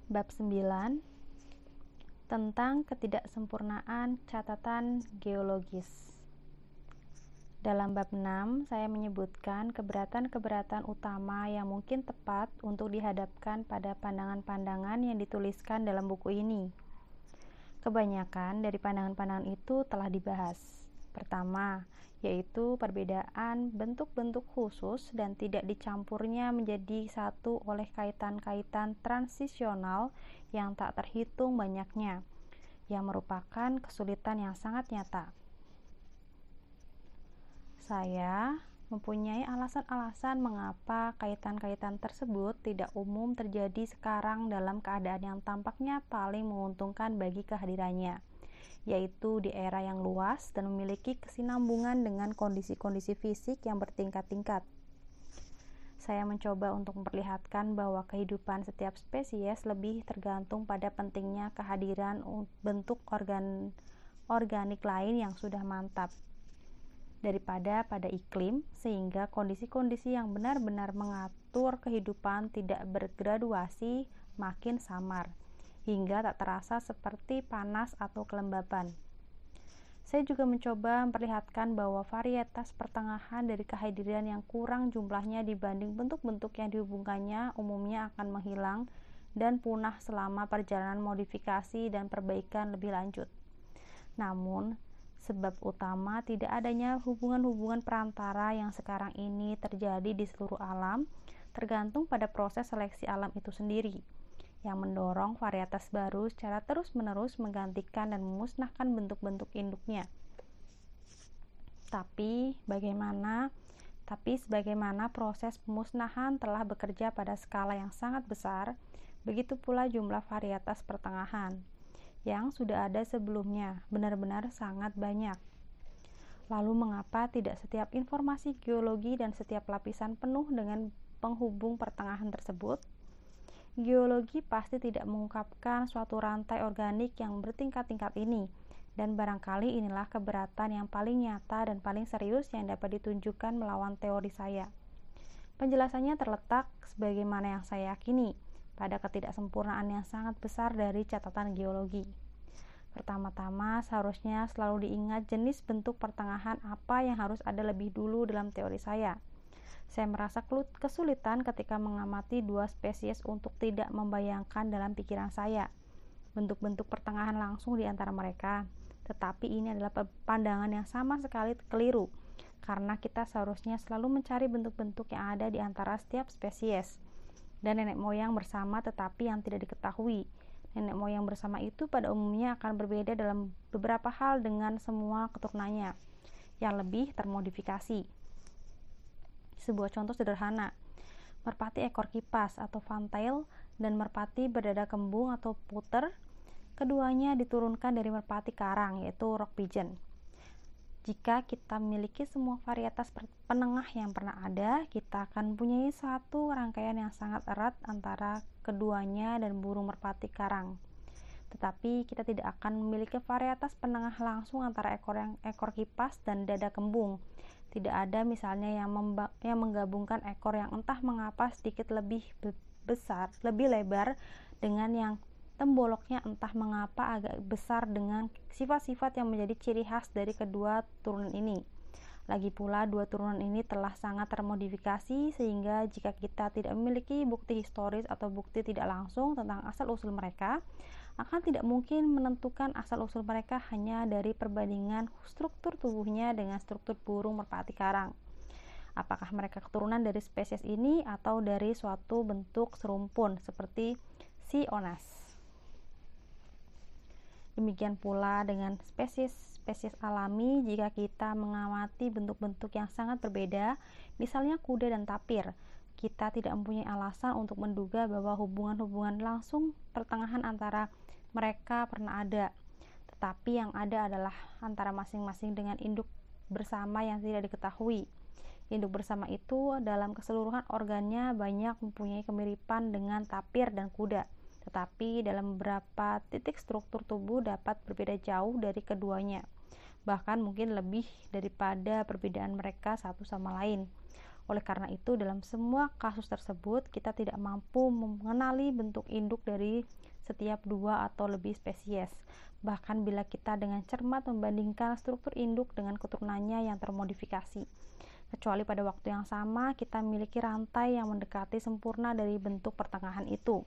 Bab 9 tentang ketidaksempurnaan catatan geologis. Dalam bab 6, saya menyebutkan keberatan-keberatan utama yang mungkin tepat untuk dihadapkan pada pandangan-pandangan yang dituliskan dalam buku ini. Kebanyakan dari pandangan-pandangan itu telah dibahas. Pertama, yaitu perbedaan bentuk-bentuk khusus dan tidak dicampurnya menjadi satu oleh kaitan-kaitan transisional yang tak terhitung banyaknya, yang merupakan kesulitan yang sangat nyata. Saya mempunyai alasan-alasan mengapa kaitan-kaitan tersebut tidak umum terjadi sekarang dalam keadaan yang tampaknya paling menguntungkan bagi kehadirannya, yaitu di era yang luas dan memiliki kesinambungan dengan kondisi-kondisi fisik yang bertingkat-tingkat. Saya mencoba untuk memperlihatkan bahwa kehidupan setiap spesies lebih tergantung pada pentingnya kehadiran bentuk organik lain yang sudah mantap daripada pada iklim, sehingga kondisi-kondisi yang benar-benar mengatur kehidupan tidak bergraduasi makin samar, hingga tak terasa seperti panas atau kelembaban. Saya juga mencoba memperlihatkan bahwa varietas pertengahan dari kehadiran yang kurang jumlahnya dibanding bentuk-bentuk yang dihubungkannya umumnya akan menghilang dan punah selama perjalanan modifikasi dan perbaikan lebih lanjut. Namun, sebab utama tidak adanya hubungan-hubungan perantara yang sekarang ini terjadi di seluruh alam tergantung pada proses seleksi alam itu sendiri, yang mendorong varietas baru secara terus-menerus menggantikan dan memusnahkan bentuk-bentuk induknya. Tapi sebagaimana proses pemusnahan telah bekerja pada skala yang sangat besar, begitu pula jumlah varietas pertengahan yang sudah ada sebelumnya benar-benar sangat banyak. Lalu mengapa tidak setiap informasi geologi dan setiap lapisan penuh dengan penghubung pertengahan tersebut? Geologi pasti tidak mengungkapkan suatu rantai organik yang bertingkat-tingkat ini, dan barangkali inilah keberatan yang paling nyata dan paling serius yang dapat ditunjukkan melawan teori saya. Penjelasannya terletak, sebagaimana yang saya yakini, pada ketidaksempurnaan yang sangat besar dari catatan geologi. Pertama-tama, seharusnya selalu diingat jenis bentuk pertengahan apa yang harus ada lebih dulu dalam teori saya. Saya merasa kesulitan ketika mengamati dua spesies untuk tidak membayangkan dalam pikiran saya bentuk-bentuk pertengahan langsung di antara mereka. Tetapi ini adalah pandangan yang sama sekali keliru, karena kita seharusnya selalu mencari bentuk-bentuk yang ada di antara setiap spesies dan nenek moyang bersama tetapi yang tidak diketahui. Nenek moyang bersama itu pada umumnya akan berbeda dalam beberapa hal dengan semua keturunannya yang lebih termodifikasi. Sebuah contoh sederhana, merpati ekor kipas atau fantail dan merpati berdada kembung atau puter, keduanya diturunkan dari merpati karang, yaitu rock pigeon. Jika kita memiliki semua varietas penengah yang pernah ada, kita akan mempunyai satu rangkaian yang sangat erat antara keduanya dan burung merpati karang. Tetapi kita tidak akan memiliki varietas penengah langsung antara ekor kipas dan dada kembung. Tidak ada misalnya yang menggabungkan ekor yang entah mengapa sedikit lebih besar, lebih lebar dengan yang temboloknya entah mengapa agak besar dengan sifat-sifat yang menjadi ciri khas dari kedua turunan ini. Lagi pula dua turunan ini telah sangat termodifikasi sehingga jika kita tidak memiliki bukti historis atau bukti tidak langsung tentang asal-usul mereka, akan tidak mungkin menentukan asal-usul mereka hanya dari perbandingan struktur tubuhnya dengan struktur burung merpati karang. Apakah mereka keturunan dari spesies ini atau dari suatu bentuk serumpun seperti Sionas? Demikian pula dengan spesies alami, jika kita mengamati bentuk-bentuk yang sangat berbeda, misalnya kuda dan tapir, kita tidak mempunyai alasan untuk menduga bahwa hubungan-hubungan langsung pertengahan antara mereka pernah ada, tetapi yang ada adalah antara masing-masing dengan induk bersama yang tidak diketahui. Induk bersama itu dalam keseluruhan organnya banyak mempunyai kemiripan dengan tapir dan kuda, tetapi dalam beberapa titik struktur tubuh dapat berbeda jauh dari keduanya, bahkan mungkin lebih daripada perbedaan mereka satu sama lain. Oleh karena itu, dalam semua kasus tersebut, kita tidak mampu mengenali bentuk induk dari setiap 2 atau lebih spesies. Bahkan bila kita dengan cermat membandingkan struktur induk dengan keturunannya yang termodifikasi. Kecuali pada waktu yang sama, kita memiliki rantai yang mendekati sempurna dari bentuk pertengahan itu.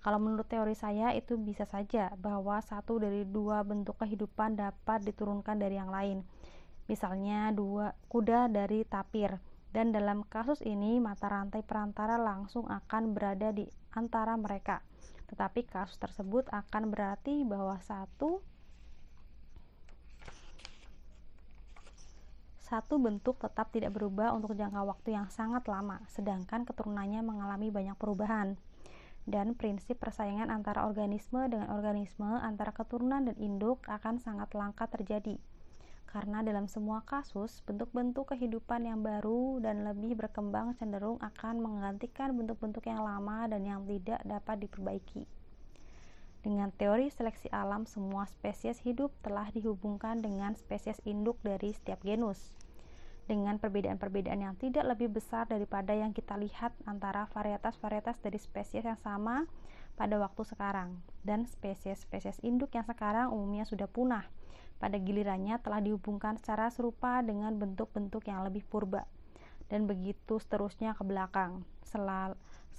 Kalau menurut teori saya, itu bisa saja bahwa satu dari 2 bentuk kehidupan dapat diturunkan dari yang lain. Misalnya kuda dari tapir. Dan dalam kasus ini, mata rantai perantara langsung akan berada di antara mereka. Tetapi kasus tersebut akan berarti bahwa satu bentuk tetap tidak berubah untuk jangka waktu yang sangat lama, sedangkan keturunannya mengalami banyak perubahan. Dan prinsip persaingan antara organisme dengan organisme, antara keturunan dan induk akan sangat langka terjadi. Karena dalam semua kasus, bentuk-bentuk kehidupan yang baru dan lebih berkembang cenderung akan menggantikan bentuk-bentuk yang lama dan yang tidak dapat diperbaiki. Dengan teori seleksi alam, semua spesies hidup telah dihubungkan dengan spesies induk dari setiap genus. Dengan perbedaan-perbedaan yang tidak lebih besar daripada yang kita lihat antara varietas-varietas dari spesies yang sama pada waktu sekarang. Dan spesies-spesies induk yang sekarang umumnya sudah punah, pada gilirannya telah dihubungkan secara serupa dengan bentuk-bentuk yang lebih purba, dan begitu seterusnya ke belakang,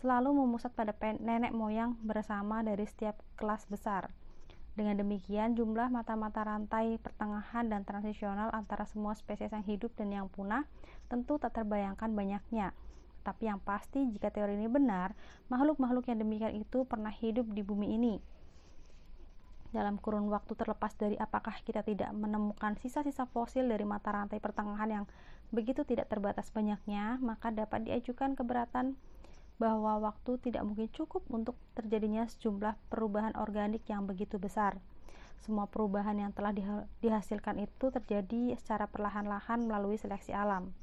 selalu memusat pada nenek moyang bersama dari setiap kelas besar. Dengan demikian, jumlah mata-mata rantai pertengahan dan transisional antara semua spesies yang hidup dan yang punah tentu tak terbayangkan banyaknya. Tapi yang pasti, jika teori ini benar, makhluk-makhluk yang demikian itu pernah hidup di bumi ini. Dalam kurun waktu terlepas dari apakah kita tidak menemukan sisa-sisa fosil dari mata rantai pertengahan yang begitu tidak terbatas banyaknya, maka dapat diajukan keberatan bahwa waktu tidak mungkin cukup untuk terjadinya sejumlah perubahan organik yang begitu besar. Semua perubahan yang telah dihasilkan itu terjadi secara perlahan-lahan melalui seleksi alam.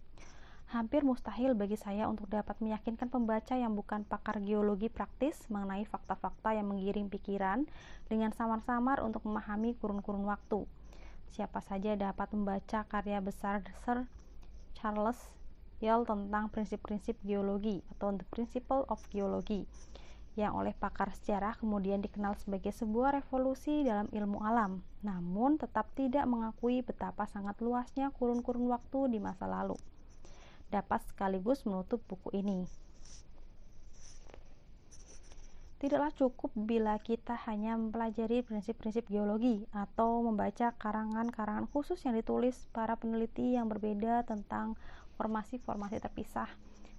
Hampir mustahil bagi saya untuk dapat meyakinkan pembaca yang bukan pakar geologi praktis mengenai fakta-fakta yang menggiring pikiran dengan samar-samar untuk memahami kurun-kurun waktu. Siapa saja dapat membaca karya besar Sir Charles Lyell tentang prinsip-prinsip geologi atau The Principle of Geology, yang oleh pakar sejarah kemudian dikenal sebagai sebuah revolusi dalam ilmu alam, namun tetap tidak mengakui betapa sangat luasnya kurun-kurun waktu di masa lalu. Dapat sekaligus menutup buku ini. Tidaklah cukup bila kita hanya mempelajari prinsip-prinsip geologi atau membaca karangan-karangan khusus yang ditulis para peneliti yang berbeda tentang formasi-formasi terpisah,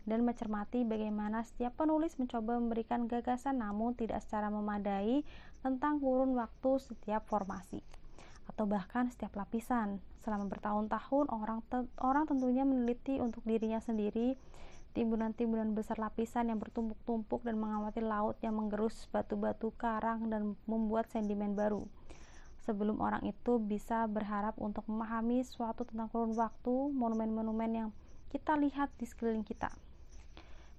dan mencermati bagaimana setiap penulis mencoba memberikan gagasan namun tidak secara memadai tentang kurun waktu setiap formasi, atau bahkan setiap lapisan. Selama bertahun-tahun, orang tentunya meneliti untuk dirinya sendiri timbunan-timbunan besar lapisan yang bertumpuk-tumpuk dan mengamati laut yang menggerus batu-batu karang dan membuat sedimen baru. Sebelum orang itu bisa berharap untuk memahami suatu tentang kurun waktu, monumen-monumen yang kita lihat di sekeliling kita.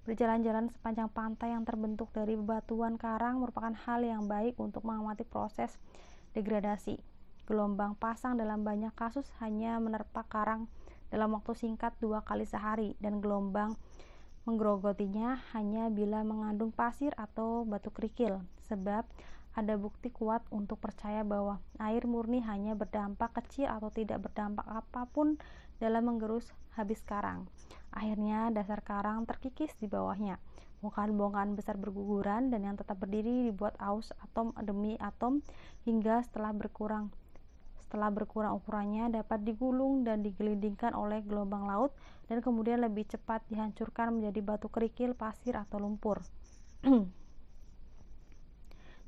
Berjalan-jalan sepanjang pantai yang terbentuk dari bebatuan karang merupakan hal yang baik untuk mengamati proses degradasi. Gelombang pasang dalam banyak kasus hanya menerpa karang dalam waktu singkat 2 kali sehari, dan gelombang menggerogotinya hanya bila mengandung pasir atau batu kerikil, sebab ada bukti kuat untuk percaya bahwa air murni hanya berdampak kecil atau tidak berdampak apapun dalam menggerus habis karang. Akhirnya dasar karang terkikis di bawahnya. Bongkahan-bongkahan besar berguguran dan yang tetap berdiri dibuat aus atom demi atom hingga setelah berkurang ukurannya dapat digulung dan digelindingkan oleh gelombang laut dan kemudian lebih cepat dihancurkan menjadi batu kerikil, pasir, atau lumpur.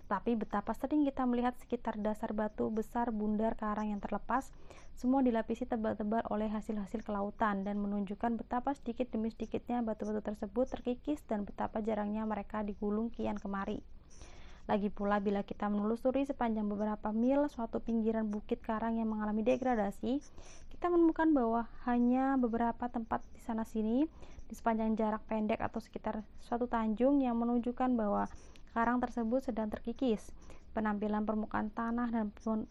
Tetapi betapa sering kita melihat sekitar dasar batu besar bundar karang yang terlepas, semua dilapisi tebal-tebal oleh hasil-hasil kelautan, dan menunjukkan betapa sedikit demi sedikitnya batu-batu tersebut terkikis dan betapa jarangnya mereka digulung kian kemari. Lagi pula, bila kita menelusuri sepanjang beberapa mil suatu pinggiran bukit karang yang mengalami degradasi, kita menemukan bahwa hanya beberapa tempat di sana-sini di sepanjang jarak pendek atau sekitar suatu tanjung yang menunjukkan bahwa karang tersebut sedang terkikis. Penampilan permukaan tanah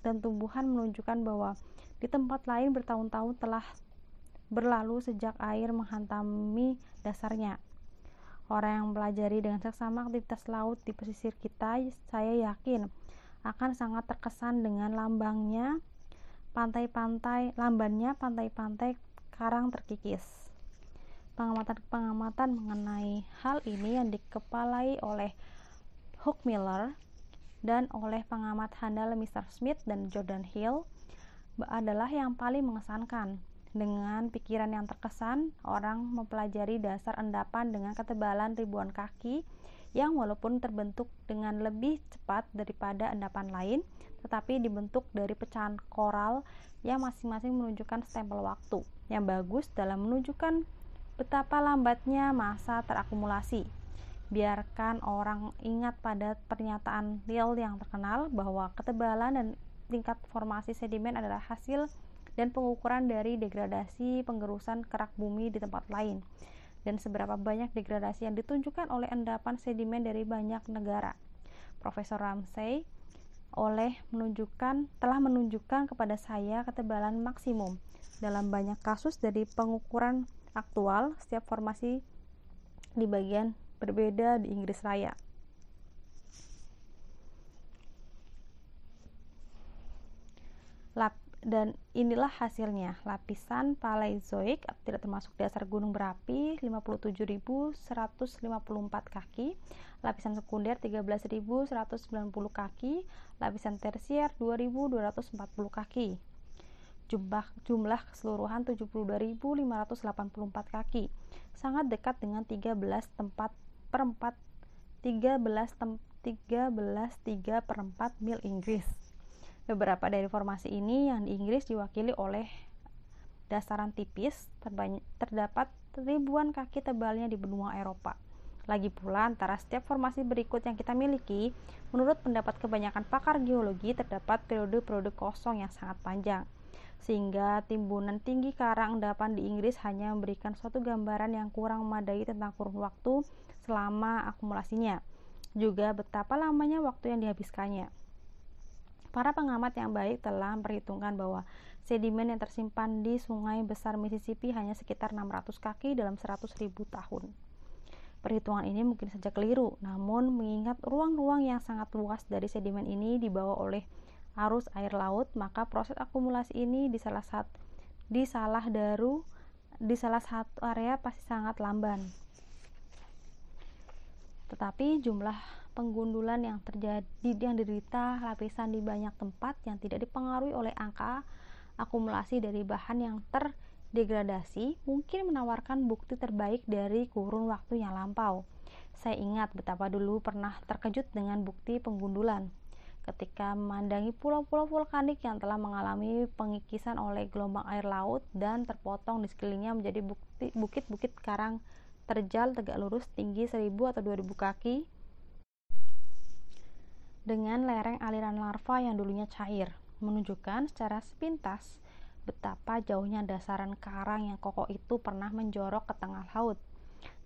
dan tumbuhan menunjukkan bahwa di tempat lain bertahun-tahun telah berlalu sejak air menghantami dasarnya. Orang yang mempelajari dengan seksama aktivitas laut di pesisir kita, saya yakin akan sangat terkesan dengan lambannya pantai-pantai karang terkikis. Pengamatan mengenai hal ini yang dikepalai oleh Hugh Miller dan oleh pengamat handal Mr. Smith dan Jordan Hill adalah yang paling mengesankan. Dengan pikiran yang terkesan, orang mempelajari dasar endapan dengan ketebalan ribuan kaki yang walaupun terbentuk dengan lebih cepat daripada endapan lain, tetapi dibentuk dari pecahan koral yang masing-masing menunjukkan stempel waktu yang bagus dalam menunjukkan betapa lambatnya masa terakumulasi. Biarkan orang ingat pada pernyataan Lyell yang terkenal bahwa ketebalan dan tingkat formasi sedimen adalah hasil dan pengukuran dari degradasi penggerusan kerak bumi di tempat lain, dan seberapa banyak degradasi yang ditunjukkan oleh endapan sedimen dari banyak negara. Profesor Ramsay telah menunjukkan kepada saya ketebalan maksimum dalam banyak kasus dari pengukuran aktual setiap formasi di bagian berbeda di Inggris Raya. Dan inilah hasilnya. Lapisan Paleozoik tidak termasuk dasar gunung berapi 57.154 kaki, lapisan sekunder 13.190 kaki, lapisan tersier 2.240 kaki. Jumlah keseluruhan 72.584 kaki, sangat dekat dengan 13/3/4 mil Inggris. Beberapa dari formasi ini yang di Inggris diwakili oleh dasaran tipis, terdapat ribuan kaki tebalnya di benua Eropa. Lagi pula, antara setiap formasi berikut yang kita miliki, menurut pendapat kebanyakan pakar geologi, terdapat periode-periode kosong yang sangat panjang, sehingga timbunan tinggi karang endapan di Inggris hanya memberikan suatu gambaran yang kurang memadai tentang kurun waktu selama akumulasinya, juga betapa lamanya waktu yang dihabiskannya. Para pengamat yang baik telah memperhitungkan bahwa sedimen yang tersimpan di sungai besar Mississippi hanya sekitar 600 kaki dalam 100.000 tahun. Perhitungan ini mungkin saja keliru, namun mengingat ruang-ruang yang sangat luas dari sedimen ini dibawa oleh arus air laut, maka proses akumulasi ini di salah satu area pasti sangat lamban. Tetapi jumlah penggundulan yang diderita lapisan di banyak tempat yang tidak dipengaruhi oleh angka akumulasi dari bahan yang terdegradasi mungkin menawarkan bukti terbaik dari kurun waktu yang lampau. Saya ingat betapa dulu pernah terkejut dengan bukti penggundulan ketika memandangi pulau-pulau vulkanik yang telah mengalami pengikisan oleh gelombang air laut dan terpotong di sekelilingnya menjadi bukit-bukit karang terjal tegak lurus tinggi 1.000 atau 2.000 kaki dengan lereng aliran larva yang dulunya cair, menunjukkan secara sepintas betapa jauhnya dasaran karang yang kokoh itu pernah menjorok ke tengah laut.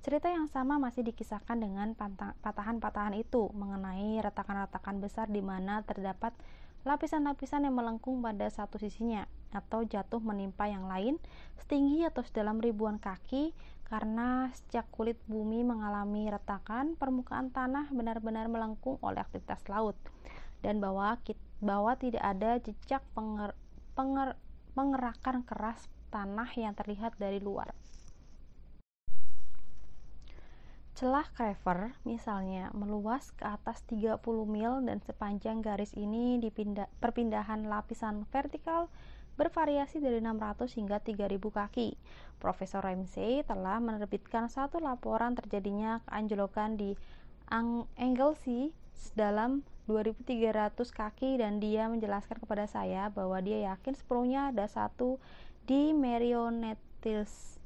Cerita yang sama masih dikisahkan dengan patahan-patahan itu mengenai retakan-retakan besar di mana terdapat lapisan-lapisan yang melengkung pada satu sisinya atau jatuh menimpa yang lain setinggi atau sedalam ribuan kaki. Karena sejak kulit bumi mengalami retakan, permukaan tanah benar-benar melengkung oleh aktivitas laut, dan bahwa tidak ada jejak pengerakan keras tanah yang terlihat dari luar. Celah Crever misalnya meluas ke atas 30 mil dan sepanjang garis ini perpindahan lapisan vertikal bervariasi dari 600 hingga 3.000 kaki. Profesor Ramsay telah menerbitkan satu laporan terjadinya keanjlokan di Anglesey dalam 2.300 kaki dan dia menjelaskan kepada saya bahwa dia yakin sepenuhnya ada satu di Merionethers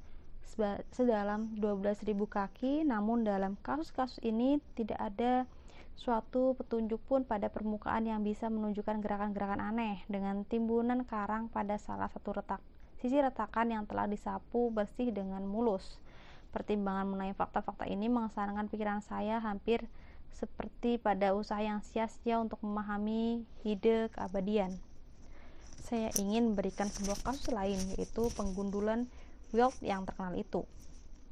sedalam 12.000 kaki, namun dalam kasus-kasus ini tidak ada suatu petunjuk pun pada permukaan yang bisa menunjukkan gerakan-gerakan aneh dengan timbunan karang pada salah satu sisi retakan yang telah disapu bersih dengan mulus. Pertimbangan mengenai fakta-fakta ini mengesankan pikiran saya hampir seperti pada usaha yang sia-sia untuk memahami ide keabadian. Saya ingin memberikan sebuah kasus lain, yaitu penggundulan wilt yang terkenal itu.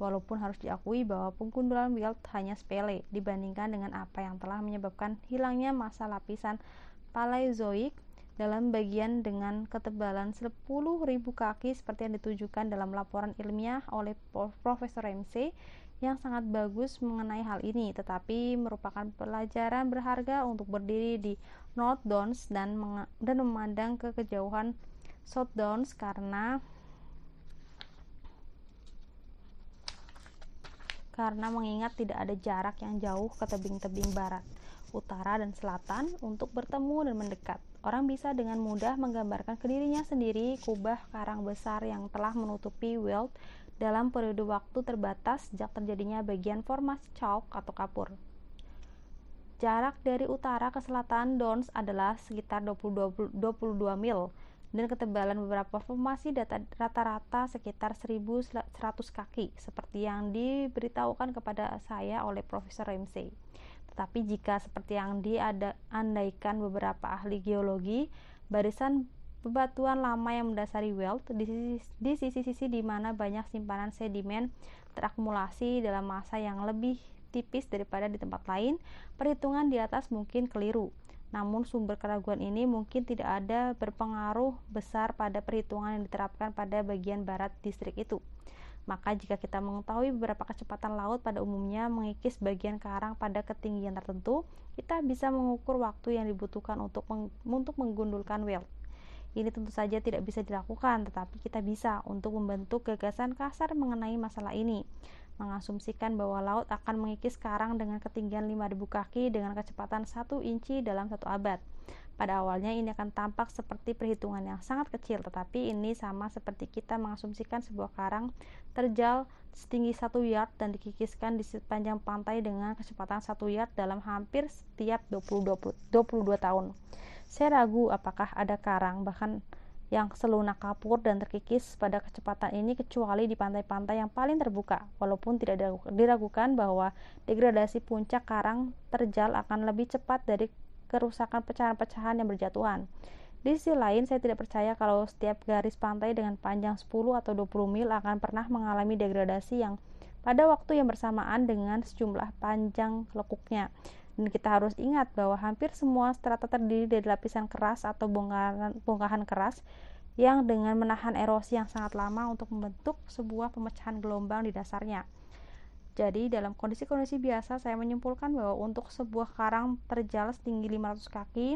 Walaupun harus diakui bahwa penggundulan wilt hanya sepele dibandingkan dengan apa yang telah menyebabkan hilangnya masa lapisan Paleozoik dalam bagian dengan ketebalan 10.000 kaki seperti yang ditunjukkan dalam laporan ilmiah oleh Profesor Ramsey yang sangat bagus mengenai hal ini, tetapi merupakan pelajaran berharga untuk berdiri di North Downs dan memandang ke kejauhan South Downs karena mengingat tidak ada jarak yang jauh ke tebing-tebing barat, utara, dan selatan untuk bertemu dan mendekat. Orang bisa dengan mudah menggambarkan ke dirinya sendiri kubah karang besar yang telah menutupi wilt dalam periode waktu terbatas sejak terjadinya bagian formasi chalk atau kapur. Jarak dari utara ke selatan Downs adalah sekitar 22 mil, dan ketebalan beberapa formasi rata-rata sekitar 1.100 kaki, seperti yang diberitahukan kepada saya oleh Profesor Ramsey. Tetapi jika seperti yang diandaikan beberapa ahli geologi, barisan bebatuan lama yang mendasari wilt di sisi-sisi di mana banyak simpanan sedimen terakumulasi dalam massa yang lebih tipis daripada di tempat lain, perhitungan di atas mungkin keliru. Namun sumber keraguan ini mungkin tidak ada berpengaruh besar pada perhitungan yang diterapkan pada bagian barat distrik itu. Maka jika kita mengetahui beberapa kecepatan laut pada umumnya mengikis bagian karang pada ketinggian tertentu, kita bisa mengukur waktu yang dibutuhkan untuk menggundulkan wilt. Ini tentu saja tidak bisa dilakukan, tetapi kita bisa untuk membentuk gagasan kasar mengenai masalah ini. Mengasumsikan bahwa laut akan mengikis karang dengan ketinggian 5.000 kaki dengan kecepatan 1 inci dalam 1 abad. Pada awalnya ini akan tampak seperti perhitungan yang sangat kecil, tetapi ini sama seperti kita mengasumsikan sebuah karang terjal setinggi 1 yard dan dikikiskan di sepanjang pantai dengan kecepatan 1 yard dalam hampir setiap 22 tahun. Saya ragu apakah ada karang bahkan yang selunak kapur dan terkikis pada kecepatan ini kecuali di pantai-pantai yang paling terbuka, walaupun tidak diragukan bahwa degradasi puncak karang terjal akan lebih cepat dari kerusakan pecahan-pecahan yang berjatuhan. Di sisi lain, saya tidak percaya kalau setiap garis pantai dengan panjang 10 atau 20 mil akan pernah mengalami degradasi yang pada waktu yang bersamaan dengan sejumlah panjang lekuknya. Dan kita harus ingat bahwa hampir semua strata terdiri dari lapisan keras atau bongkahan keras yang dengan menahan erosi yang sangat lama untuk membentuk sebuah pemecahan gelombang di dasarnya. Jadi dalam kondisi-kondisi biasa saya menyimpulkan bahwa untuk sebuah karang terjal setinggi 500 kaki,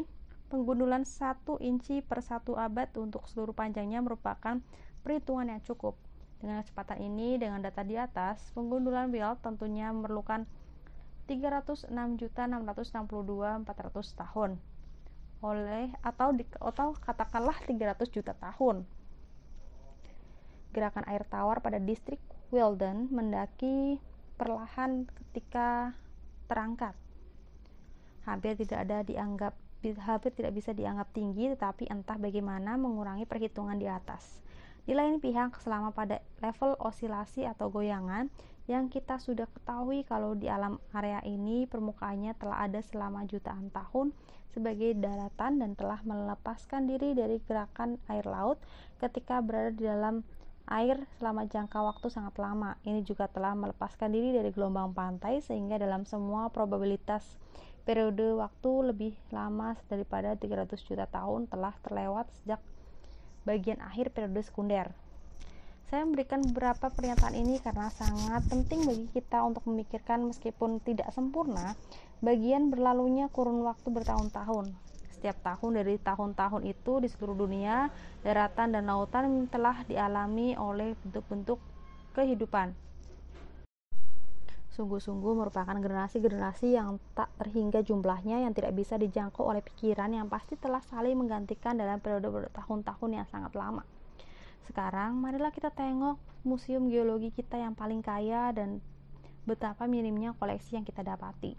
penggundulan 1 inci per 1 abad untuk seluruh panjangnya merupakan perhitungan yang cukup. Dengan kecepatan ini, dengan data di atas, penggundulan wilt tentunya memerlukan 306.662.400 tahun atau katakanlah 300 juta tahun. Gerakan air tawar pada distrik Wealden mendaki perlahan ketika terangkat. Hampir tidak bisa dianggap tinggi, tetapi entah bagaimana mengurangi perhitungan di atas. Di lain pihak, selama pada level osilasi atau goyangan yang kita sudah ketahui kalau di alam area ini permukaannya telah ada selama jutaan tahun sebagai daratan dan telah melepaskan diri dari gerakan air laut ketika berada di dalam air selama jangka waktu sangat lama. Ini juga telah melepaskan diri dari gelombang pantai sehingga dalam semua probabilitas periode waktu lebih lama daripada 300 juta tahun telah terlewat sejak bagian akhir periode sekunder. Saya memberikan beberapa pernyataan ini karena sangat penting bagi kita untuk memikirkan meskipun tidak sempurna bagian berlalunya kurun waktu bertahun-tahun. Setiap tahun dari tahun-tahun itu di seluruh dunia, daratan dan lautan telah dialami oleh bentuk-bentuk kehidupan. Sungguh-sungguh merupakan generasi-generasi yang tak terhingga jumlahnya yang tidak bisa dijangkau oleh pikiran yang pasti telah saling menggantikan dalam periode bertahun-tahun yang sangat lama. Sekarang, marilah kita tengok museum geologi kita yang paling kaya dan betapa minimnya koleksi yang kita dapati.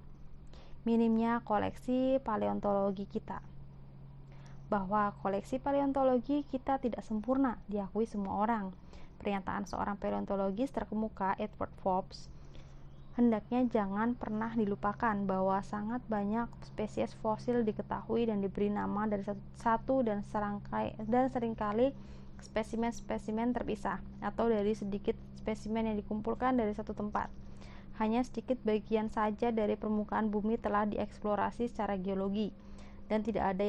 Minimnya koleksi paleontologi kita. Bahwa koleksi paleontologi kita tidak sempurna, diakui semua orang. Pernyataan seorang paleontologis terkemuka, Edward Forbes, hendaknya jangan pernah dilupakan bahwa sangat banyak spesies fosil diketahui dan diberi nama dari satu dan seringkali spesimen-spesimen terpisah atau dari sedikit spesimen yang dikumpulkan dari satu tempat. Hanya sedikit bagian saja dari permukaan bumi telah dieksplorasi secara geologi, dan tidak ada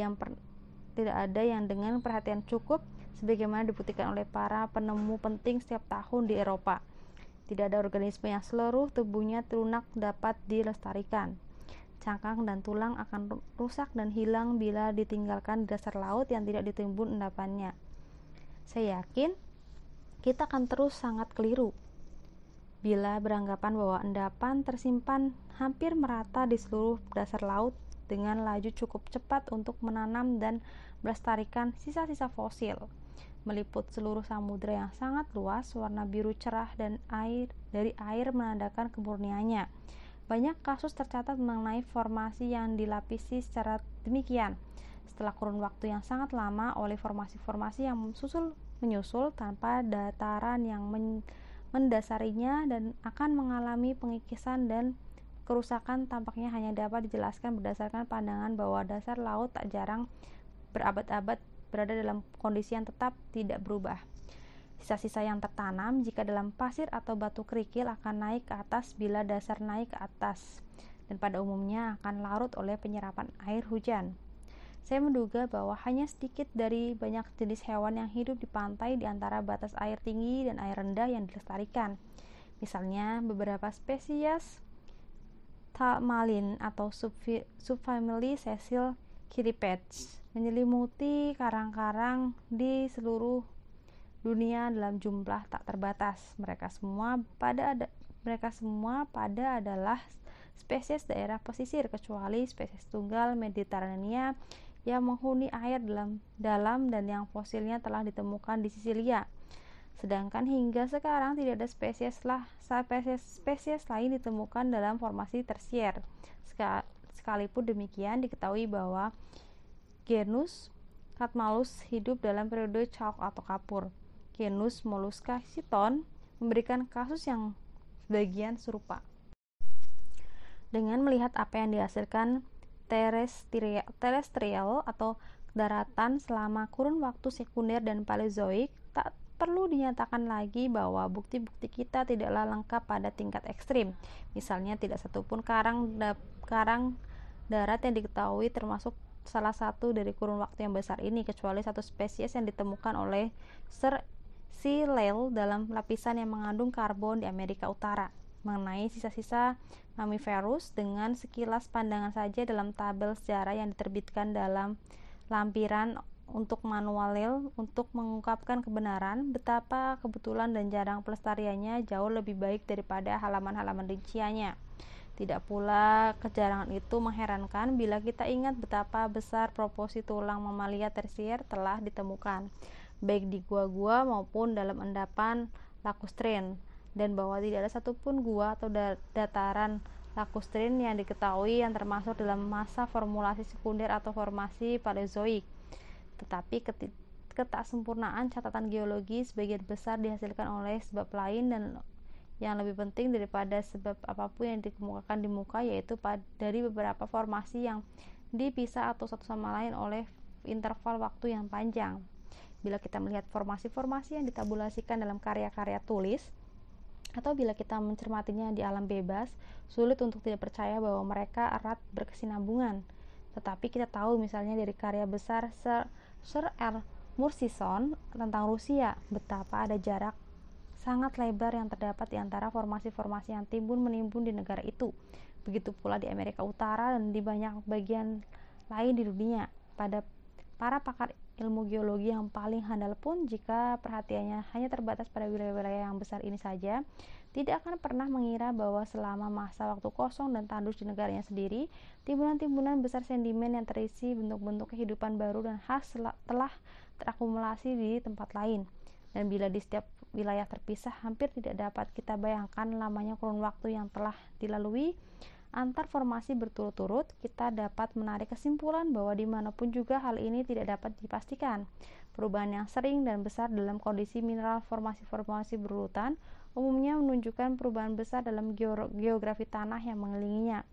yang dengan perhatian cukup sebagaimana dibuktikan oleh para penemu penting setiap tahun di Eropa. Tidak ada organisme yang seluruh tubuhnya lunak dapat dilestarikan. Cangkang dan tulang akan rusak dan hilang bila ditinggalkan di dasar laut yang tidak ditimbun endapannya. Saya yakin kita akan terus sangat keliru bila beranggapan bahwa endapan tersimpan hampir merata di seluruh dasar laut dengan laju cukup cepat untuk menanam dan melestarikan sisa-sisa fosil, meliput seluruh samudera yang sangat luas. Warna biru cerah dan dari air menandakan kemurniannya. Banyak kasus tercatat mengenai formasi yang dilapisi secara demikian setelah kurun waktu yang sangat lama oleh formasi-formasi yang menyusul tanpa dataran yang mendasarinya dan akan mengalami pengikisan dan kerusakan. Tampaknya hanya dapat dijelaskan berdasarkan pandangan bahwa dasar laut tak jarang berabad-abad berada dalam kondisi yang tetap tidak berubah. Sisa-sisa yang tertanam jika dalam pasir atau batu kerikil akan naik ke atas bila dasar naik ke atas, dan pada umumnya akan larut oleh penyerapan air hujan. Saya menduga bahwa hanya sedikit dari banyak jenis hewan yang hidup di pantai di antara batas air tinggi dan air rendah yang dilestarikan. Misalnya beberapa spesies Thalmalin atau subfamili Cecil Cirripedes menyelimuti karang-karang di seluruh dunia dalam jumlah tak terbatas. Mereka semua pada adalah spesies daerah pesisir, kecuali spesies tunggal Mediterania yang menghuni air dalam dan yang fosilnya telah ditemukan di Sisilia. Sedangkan hingga sekarang tidak ada spesies lain ditemukan dalam formasi tersier. Sekalipun demikian, diketahui bahwa genus Catmalus hidup dalam periode chalk atau kapur. Genus Mollusca Chiton memberikan kasus yang sebagian serupa. Dengan melihat apa yang dihasilkan terestrial atau daratan selama kurun waktu sekunder dan paleozoik, tak perlu dinyatakan lagi bahwa bukti-bukti kita tidaklah lengkap pada tingkat ekstrim. Misalnya, tidak satupun karang darat yang diketahui termasuk salah satu dari kurun waktu yang besar ini, kecuali satu spesies yang ditemukan oleh Sir C. Lyell dalam lapisan yang mengandung karbon di Amerika Utara. Mengenai sisa-sisa Mammiferus, dengan sekilas pandangan saja dalam tabel sejarah yang diterbitkan dalam lampiran untuk manual untuk mengungkapkan kebenaran, betapa kebetulan dan jarang pelestariannya jauh lebih baik daripada halaman-halaman rinciannya. Tidak pula kejarangan itu mengherankan bila kita ingat betapa besar proporsi tulang mamalia tersier telah ditemukan, baik di gua-gua maupun dalam endapan lacustrine, dan bahwa tidak ada satupun gua atau dataran lacustrine yang diketahui yang termasuk dalam masa formulasi sekunder atau formasi paleozoik. Tetapi ketaksempurnaan catatan geologi sebagian besar dihasilkan oleh sebab lain dan yang lebih penting daripada sebab apapun yang dikemukakan di muka, yaitu dari beberapa formasi yang dipisah atau satu sama lain oleh interval waktu yang panjang. Bila kita melihat formasi-formasi yang ditabulasikan dalam karya-karya tulis, atau bila kita mencermatinya di alam bebas, sulit untuk tidak percaya bahwa mereka erat berkesinambungan. Tetapi kita tahu misalnya dari karya besar Sir R. Murchison tentang Rusia, betapa ada jarak sangat lebar yang terdapat di antara formasi-formasi yang timbun-menimbun di negara itu. Begitu pula di Amerika Utara dan di banyak bagian lain di dunia. Pada para pakar ilmu geologi yang paling handal pun, jika perhatiannya hanya terbatas pada wilayah-wilayah yang besar ini saja, tidak akan pernah mengira bahwa selama masa waktu kosong dan tandus di negaranya sendiri, timbunan-timbunan besar sedimen yang terisi bentuk-bentuk kehidupan baru dan khas telah terakumulasi di tempat lain. Dan bila di setiap wilayah terpisah, hampir tidak dapat kita bayangkan lamanya kurun waktu yang telah dilalui antar formasi berturut-turut, kita dapat menarik kesimpulan bahwa dimanapun juga hal ini tidak dapat dipastikan. Perubahan yang sering dan besar dalam kondisi mineral formasi-formasi berurutan umumnya menunjukkan perubahan besar dalam geografi tanah yang mengelilinginya.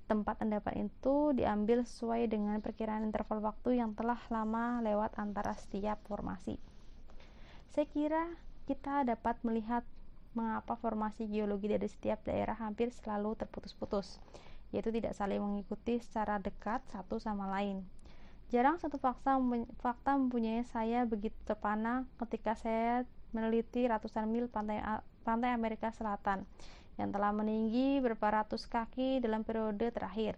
Tempat endapan itu diambil sesuai dengan perkiraan interval waktu yang telah lama lewat antara setiap formasi. Saya kira kita dapat melihat mengapa formasi geologi dari setiap daerah hampir selalu terputus-putus, yaitu tidak saling mengikuti secara dekat satu sama lain. Jarang satu fakta mempunyai saya begitu terpana ketika saya meneliti ratusan mil pantai Amerika Selatan yang telah meninggi berapa ratus kaki dalam periode terakhir,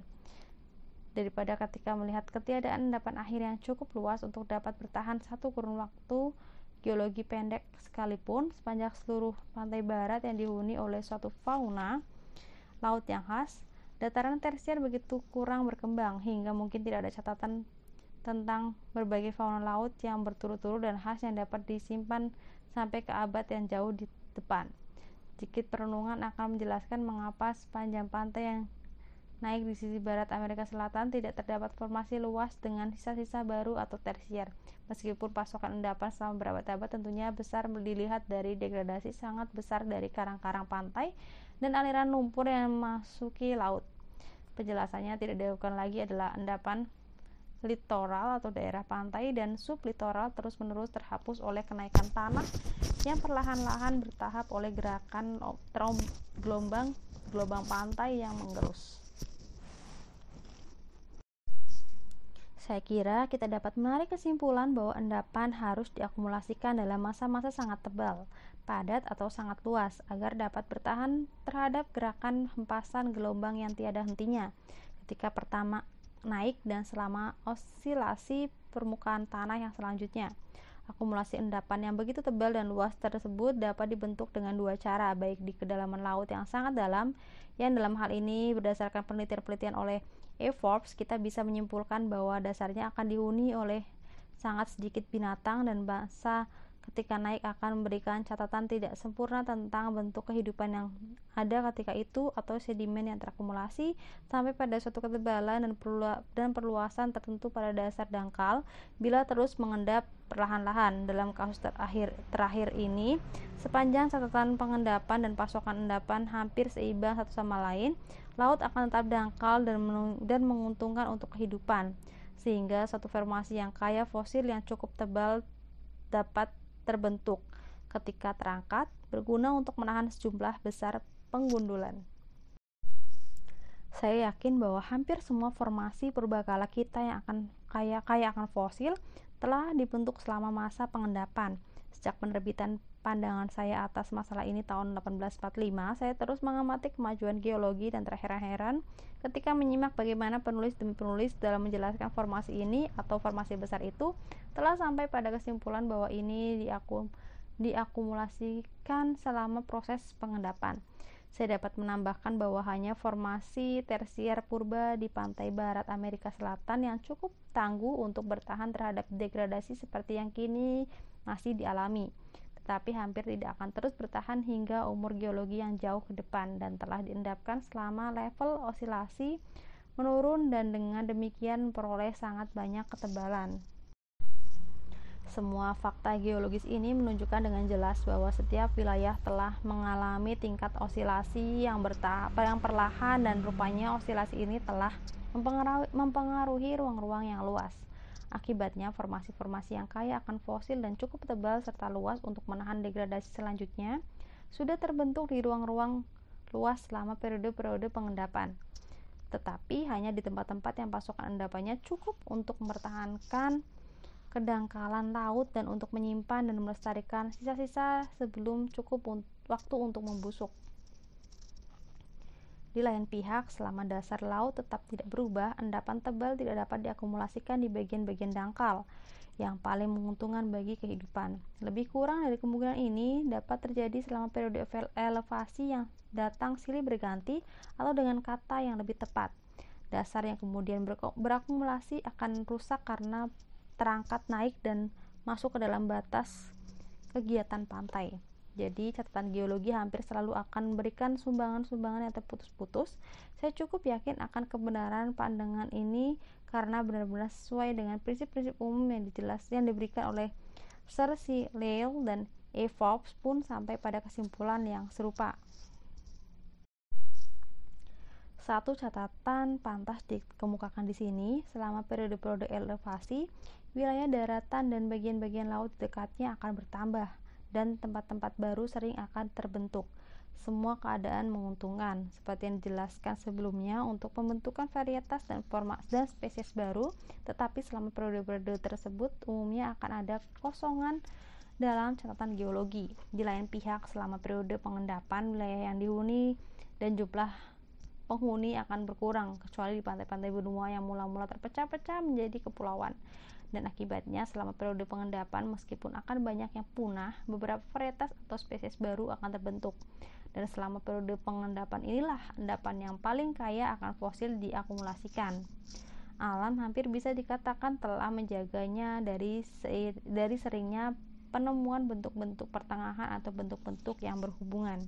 daripada ketika melihat ketiadaan endapan air yang cukup luas untuk dapat bertahan satu kurun waktu geologi pendek sekalipun. Sepanjang seluruh pantai barat yang dihuni oleh suatu fauna laut yang khas, dataran tersier begitu kurang berkembang hingga mungkin tidak ada catatan tentang berbagai fauna laut yang berturut-turut dan khas yang dapat disimpan sampai ke abad yang jauh di depan. Sedikit perenungan akan menjelaskan mengapa sepanjang pantai yang naik di sisi barat Amerika Selatan tidak terdapat formasi luas dengan sisa-sisa baru atau tersier. Meskipun pasokan endapan selama berabad-abad tentunya besar dilihat dari degradasi sangat besar dari karang-karang pantai dan aliran lumpur yang memasuki laut. Penjelasannya tidak diragukan lagi adalah endapan litoral atau daerah pantai dan sublitoral terus-menerus terhapus oleh kenaikan tanah yang perlahan-lahan bertahap oleh gerakan gelombang pantai yang menggerus. Saya kira kita dapat menarik kesimpulan bahwa endapan harus diakumulasikan dalam masa-masa sangat tebal, padat atau sangat luas agar dapat bertahan terhadap gerakan hempasan gelombang yang tiada hentinya ketika pertama naik dan selama osilasi permukaan tanah yang selanjutnya. Akumulasi endapan yang begitu tebal dan luas tersebut dapat dibentuk dengan dua cara, baik di kedalaman laut yang sangat dalam, yang dalam hal ini berdasarkan penelitian oleh Forbes, kita bisa menyimpulkan bahwa dasarnya akan dihuni oleh sangat sedikit binatang dan bangsa ketika naik akan memberikan catatan tidak sempurna tentang bentuk kehidupan yang ada ketika itu atau sedimen yang terakumulasi sampai pada suatu ketebalan dan perluasan tertentu pada dasar dangkal bila terus mengendap perlahan-lahan. Dalam kasus terakhir ini, sepanjang catatan pengendapan dan pasokan endapan hampir seimbang satu sama lain, laut akan tetap dangkal dan menguntungkan untuk kehidupan, sehingga suatu formasi yang kaya fosil yang cukup tebal dapat terbentuk ketika terangkat, berguna untuk menahan sejumlah besar penggundulan. Saya yakin bahwa hampir semua formasi purbakala kita yang akan kaya akan fosil telah dibentuk selama masa pengendapan. Sejak penerbitan pandangan saya atas masalah ini tahun 1845, saya terus mengamati kemajuan geologi dan terheran-heran ketika menyimak bagaimana penulis demi penulis dalam menjelaskan formasi ini atau formasi besar itu telah sampai pada kesimpulan bahwa ini diakumulasikan selama proses pengendapan. Saya dapat menambahkan bahwa hanya formasi tersier purba di pantai barat Amerika Selatan yang cukup tangguh untuk bertahan terhadap degradasi seperti yang kini masih dialami, tetapi hampir tidak akan terus bertahan hingga umur geologi yang jauh ke depan dan telah diendapkan selama level osilasi menurun dan dengan demikian memperoleh sangat banyak ketebalan. Semua fakta geologis ini menunjukkan dengan jelas bahwa setiap wilayah telah mengalami tingkat osilasi yang perlahan dan rupanya osilasi ini telah mempengaruhi ruang-ruang yang luas. Akibatnya, formasi-formasi yang kaya akan fosil dan cukup tebal serta luas untuk menahan degradasi selanjutnya sudah terbentuk di ruang-ruang luas selama periode-periode pengendapan. Tetapi hanya di tempat-tempat yang pasokan endapannya cukup untuk mempertahankan kedangkalan laut dan untuk menyimpan dan melestarikan sisa-sisa sebelum cukup waktu untuk membusuk. Di lain pihak, selama dasar laut tetap tidak berubah, endapan tebal tidak dapat diakumulasikan di bagian-bagian dangkal yang paling menguntungkan bagi kehidupan. Lebih kurang dari kemungkinan ini dapat terjadi selama periode elevasi yang datang silih berganti, atau dengan kata yang lebih tepat, dasar yang kemudian berakumulasi akan rusak karena terangkat naik dan masuk ke dalam batas kegiatan pantai. Jadi catatan geologi hampir selalu akan memberikan sumbangan-sumbangan yang terputus-putus. Saya cukup yakin akan kebenaran pandangan ini karena benar-benar sesuai dengan prinsip-prinsip umum yang diberikan oleh Sir C. Lyell dan Forbes pun sampai pada kesimpulan yang serupa. Satu catatan pantas dikemukakan di sini, selama periode-periode elevasi, wilayah daratan dan bagian-bagian laut di dekatnya akan bertambah. dan tempat-tempat baru sering akan terbentuk. Semua keadaan menguntungkan. Seperti yang dijelaskan sebelumnya, untuk pembentukan varietas dan spesies baru, tetapi selama periode-periode tersebut umumnya akan ada kekosongan dalam catatan geologi. Di lain pihak, selama periode pengendapan, wilayah yang dihuni dan jumlah penghuni akan berkurang, kecuali di pantai-pantai benua yang mula-mula terpecah-pecah menjadi kepulauan. Dan akibatnya, selama periode pengendapan, meskipun akan banyak yang punah, beberapa varietas atau spesies baru akan terbentuk. Dan selama periode pengendapan inilah endapan yang paling kaya akan fosil diakumulasikan. Alam hampir bisa dikatakan telah menjaganya dari seringnya penemuan bentuk-bentuk pertengahan atau bentuk-bentuk yang berhubungan.